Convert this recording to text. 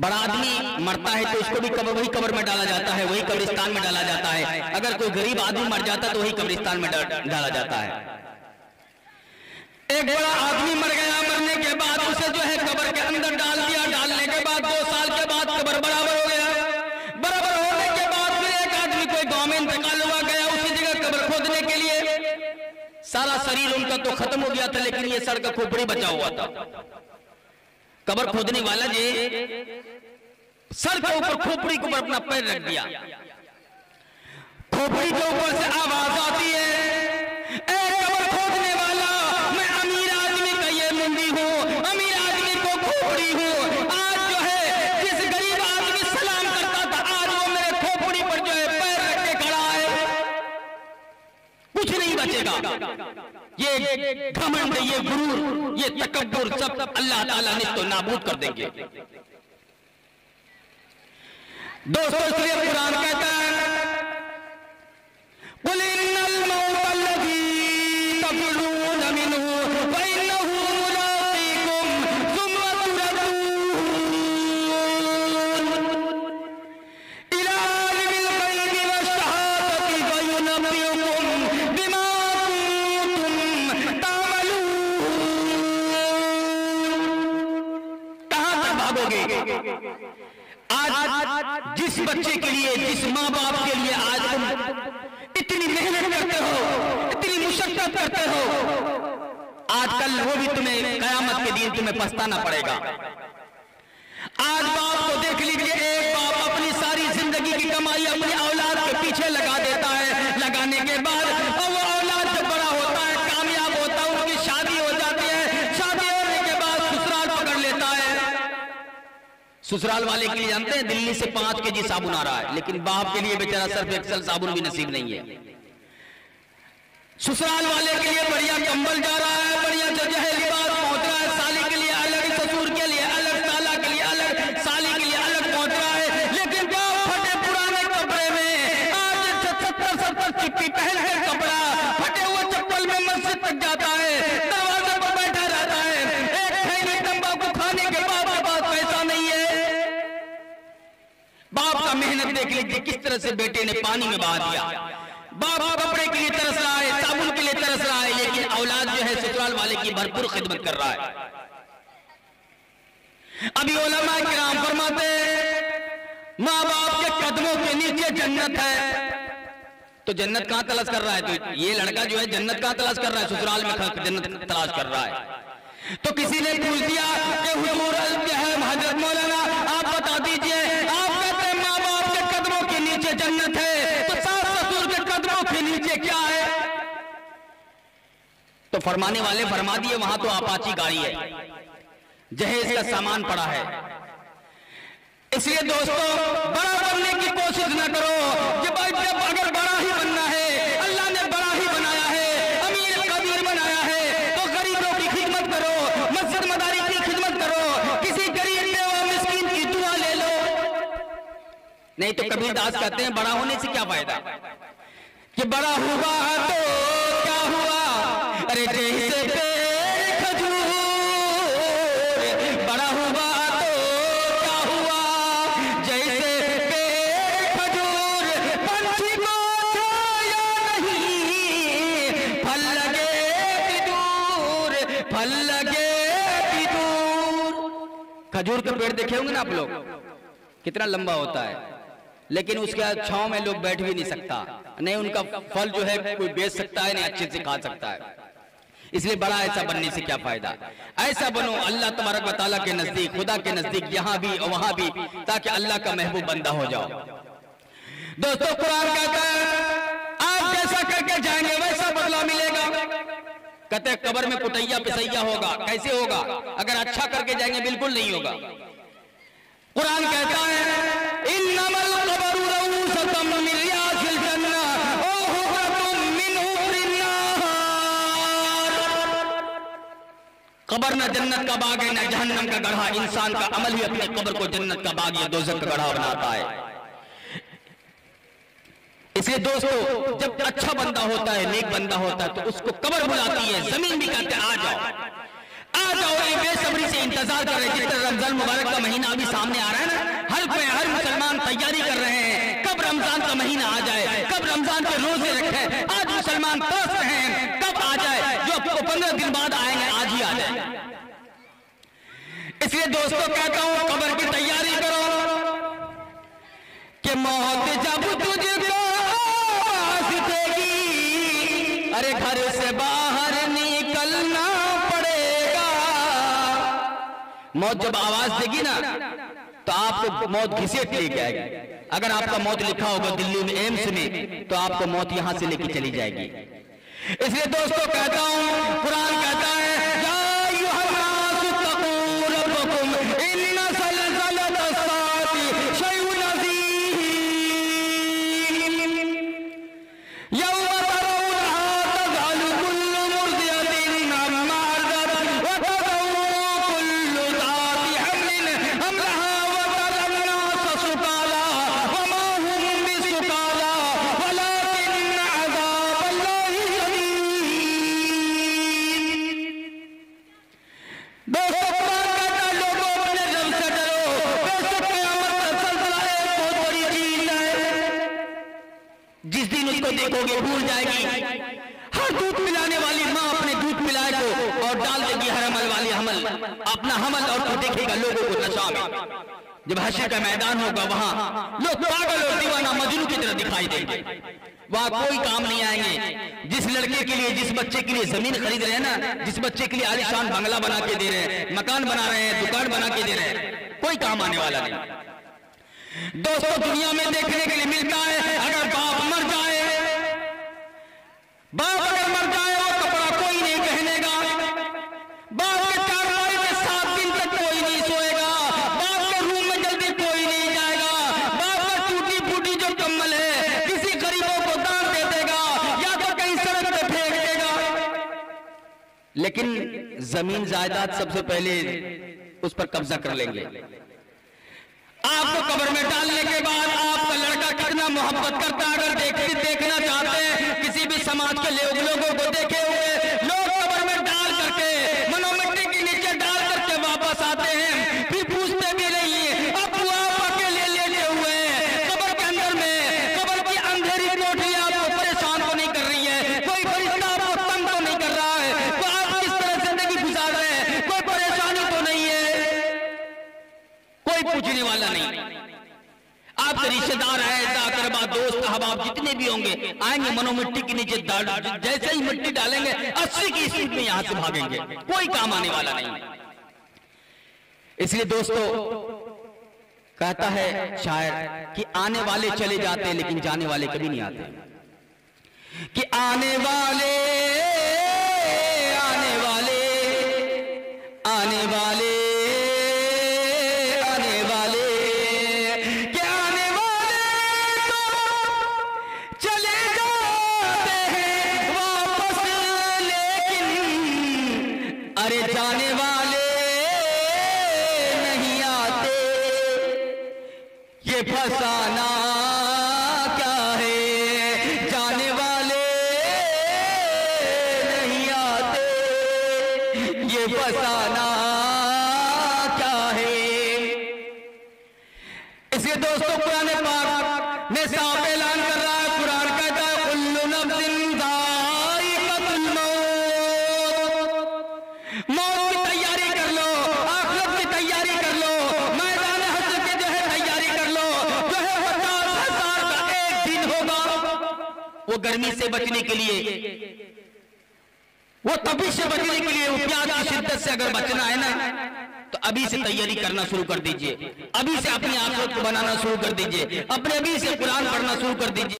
बड़ा आदमी मरता है तो उसको भी वही कब्र में डाला जाता है, वही कब्रिस्तान में डाला जाता है। अगर कोई गरीब आदमी मर जाता है तो वही कब्रिस्तान में डाला जाता है। एक बड़ा आदमी मर गया, मरने के बाद उसे जो है कब्र के अंदर डाल दिया। डालने के बाद 2 साल के बाद कब्र बराबर हो गया। बराबर होने के बाद फिर एक आदमी कोई गांव में इंतकाल हुआ, गया उसी जगह कब्र खोदने के लिए। सारा शरीर उनका तो खत्म हो गया था, लेकिन ये सर का खोपड़ी बचा हुआ था। कब्र खोदने वाला जी सर के ऊपर खोपड़ी के ऊपर अपना पैर रख दिया। खोपड़ी के ऊपर से आवाज आती है, ए कब्र खोदने वाला, मैं अमीर आदमी का ये मुंडी हूँ, अमीर आदमी को खोपड़ी हूँ। आज जो है जिस गरीब आदमी सलाम करता था, आज वो मेरे खोपड़ी पर जो है पैर रख के खड़ा है। कुछ नहीं बचेगा। ये घमंड, ये गुरूर, ये तकब्बुर सब अल्लाह ताला ने तो नाबूद कर देंगे। दोस्तों, इसलिए कुरान कहता है, कुल इन्नल मौत अल्लज़ी तफ़िरून मिन्हु फ़इन्नहु मुलाक़ीकुम सुम्मा तुरद्दून इला आलिमिल ग़ैबि वश्शहादति फ़युनब्बिउकुम बिमा कुंतुम तामलून। कहां तक भागोगे? आज जिस बच्चे के लिए, जिस माँ बाप के लिए आज तुम इतनी मेहनत करते हो, इतनी मुशक्कत करते हो, आजकल वो भी तुम्हें कयामत के दिन तुम्हें पछताना पड़ेगा। आज बाप को देख लीजिए, एक बाप अपनी सारी जिंदगी की कमाई अपनी औलाद के पीछे लगा देता है। लगाने के बाद वो औलाद जब बड़ा होता है, कामयाब होता है, उनकी शादी हो जाती है। शादी होने के बाद ससुराल पकड़ लेता है। ससुराल वाले के लिए जानते हैं दिल्ली से 5 केजी साबुन आ रहा है, लेकिन बाप के लिए बेचारा सिर्फ एक्सल साबुन भी नसीब नहीं है। ससुराल वाले के लिए बढ़िया कंबल जा रहा है, बढ़िया जो है लिबास पहुंच रहा है। साली के लिए अलग, ससुर के लिए अलग, साला के लिए अलग, साली के लिए अलग पहुंच रहा है। लेकिन बाप फटे पुराने कपड़े में आज 70-70 चिट्ठी पहन कर कपड़ा, फटे हुए चप्पल में मस्जिद तक जाता है, दरवाजे पर बैठा रहता है। एक थैली तंबाकू खाने के बाद पैसा नहीं है। बाप का मेहनत देख लीजिए किस तरह से बेटे ने पानी में बहा दिया। बाप कपड़े के लिए तरस रहा है, साबुन के लिए तरस रहा है, लेकिन औलाद जो है ससुराल वाले की भरपूर खिदमत कर रहा है। अभी उलमा किराम फरमाते हैं, माँ बाप के कदमों के नीचे जन्नत है। तो जन्नत कहां तलाश कर रहा है? तो ये लड़का जो है जन्नत कहां तलाश कर रहा है? ससुराल में जन्नत तलाश कर रहा है। तो किसी ने पूछ दिया कि हुजूर हजरत मौलाना आप बता दीजिए, आप कहते हैं माँ बाप के कदमों के नीचे जन्नत है, तो सास ससुर के कदमों के नीचे क्या है? तो फरमाने वाले फरमा दिए, वहां तो अपाची गाड़ी है, जहेज का सामान पड़ा है। इसलिए दोस्तों, बड़ा बनने की कोशिश न करो कि भाई जब अगर बड़ा ही बनना है, अल्लाह ने बड़ा ही बनाया है, अमीर कबीर बनाया है, तो गरीबों की खिदमत करो, मस्जिद मदारी की खिदमत करो, किसी गरीब बेवा मिस्कीन की दुआ ले लो। नहीं तो कबीर दास कहते हैं, बड़ा होने से क्या फायदा? कि बड़ा हुआ तो क्या हुआ, अरे जैसे पेड़ खजूर, बड़ा हुआ तो क्या हुआ, जैसे पेड़ खजूर, पंछी को छाया नहीं, फल लगे भी दूर, फल लगे भी दूर। खजूर के पेड़ देखे होंगे ना आप लोग, कितना लंबा होता है, लेकिन उसके छांव में लोग बैठ भी नहीं सकता, नहीं उनका फल जो है कोई बेच सकता है, नहीं अच्छे से खा सकता है। इसलिए बड़ा ऐसा बनने से क्या फायदा? ऐसा बनो अल्लाह तबारक व तआला के नजदीक, खुदा के नजदीक, यहाँ भी और वहां भी, ताकि अल्लाह का महबूब बंदा हो जाओ। दोस्तों, कुरान कहता है आप जैसा करके जाएंगे वैसा बदला मिलेगा। कहते हैं कब्र में कुटैया पिसैया होगा। कैसे होगा? अगर अच्छा करके जाएंगे बिल्कुल नहीं होगा। कुरान कहता है इन्नमल क़ब्रु रऊसतुम मिन रियासिल जन्नह व हुफ़रतुम मिन हुफ़रिन नार। कब्र न जन्नत का बाग है न जहन्नम का गढ़ा। इंसान का अमल ही अपने कब्र को जन्नत का बाग या दोज़ख का गढ़ा बनाता है। इसलिए दोस्तों, जब अच्छा बंदा होता है, नेक बंदा होता है, तो उसको कब्र बुलाती है, जमीन भी कहते हैं आ जाओ, आ आ जाओ, ये बेसब्री से इंतजार कर रहे हैं। जिस तरह रमजान मुबारक का महीना अभी सामने आ रहा है ना, हर मुसलमान तैयारी कर रहे हैं कब रमजान का महीना आ जाए, कब रमजान के रोजे रखे। आज मुसलमान तरस रहे हैं कब आ जाए, जो 15 दिन बाद आएंगे आज ही आ जाए। इसलिए दोस्तों कहता हूं कब्र की तैयारी करो कि मौत जब तुझको देगी, अरे घर से बाहर निकलना पड़ेगा। मौत जब आवाज देगी ना तो आपको मौत घिसेट लेके आएगी। अगर आपका मौत लिखा होगा दिल्ली में एम्स में तो आपको मौत यहां से लेके चली जाएगी। इसलिए दोस्तों कहता हूं, कुरान कहता है देखोगे भूल जाएगी। हर दूध पिलाने वाली माँ अपने दूध पिलाए को और डाल देगी हर अमल वाली हमल, अपना हमल, और तो देखेगा लोगों को नशा में। जब हश्र का मैदान होगा वहां लोग पागल और दीवाना मजनू की तरह दिखाई देंगे। वहां कोई काम नहीं आएंगे। जिस लड़के के लिए, जिस बच्चे के लिए जमीन खरीद रहे हैं ना, जिस बच्चे के लिए आलीशान बंगला बना के दे रहे हैं, मकान बना रहे हैं, दुकान बना के दे रहे हैं, कोई काम आने वाला नहीं। दोस्तों दुनिया में देखने के लिए मिलता है, अगर बाप मर जाए, बाप अगर मर जाए और कपड़ा कोई नहीं पहनेगा, बाप के चारपाई में 7 दिन तक कोई नहीं सोएगा, बाप के रूम में जल्दी कोई नहीं जाएगा, बाप का टूटी फूटी जो कम्बल है किसी गरीबों को दान दे देगा या तो कहीं सड़क पे फेंक देगा। लेकिन जमीन जायदाद सबसे पहले उस पर कब्जा कर लेंगे। आपको कब्र में डालने के बाद आपका लड़का कितना मोहब्बत करता है, अगर देखना चाहते हैं किसी भी समाज के लोगों को देखे हुए लोग कब्र में डाल करके, मनो मिट्टी के नीचे डाल करके वापस आते हैं, फिर पूछते भी नहीं है। अब आप अकेले लेटे हुए कब्र के अंदर में, कब्र की अंधेरी कोठरी आपको परेशान तो नहीं कर रही है, कोई फरिश्ता आपको तंग तो नहीं कर रहा है, तो आप किस तरह जिंदगी गुजार रहे हैं, कोई परेशानी तो नहीं है, कोई पूछने वाला नहीं। आपके रिश्तेदार है, अकरबा, दोस्त, अहबाब जितने भी होंगे आएंगे, मनो मिट्टी के नीचे जैसे ही मिट्टी डालेंगे 80 की स्पीड में यहां से भागेंगे, कोई काम आने वाला नहीं। इसलिए दोस्तों कहता है शायर कि आने वाले चले जाते हैं लेकिन जाने वाले कभी नहीं आते। कि आने वाले आने वाले आने वाले अरे जाने वाले नहीं आते, ये फसाना क्या है। जाने वाले नहीं आते, ये फसाना क्या है। इसलिए दोस्तों कुरान पाक में साफ ऐलान कर रहा है, कुरान कहता है कुल्लु नफ्सिन ज़ाइक़तुल मौत की तैयारी कर लो, आखिरत की तैयारी कर लो, मैदान हश्र की जो है तैयारी कर लो। जो है 50,000 का एक दिन होगा, वो गर्मी से बचने के लिए, वो तपिश से बचने के लिए, वो प्यास की शिद्दत से अगर बचना है ना तो अभी से तैयारी करना शुरू कर दीजिए, अभी से अपनी आखिरत को बनाना शुरू कर दीजिए, अपने अभी से कुरान पढ़ना शुरू कर दीजिए।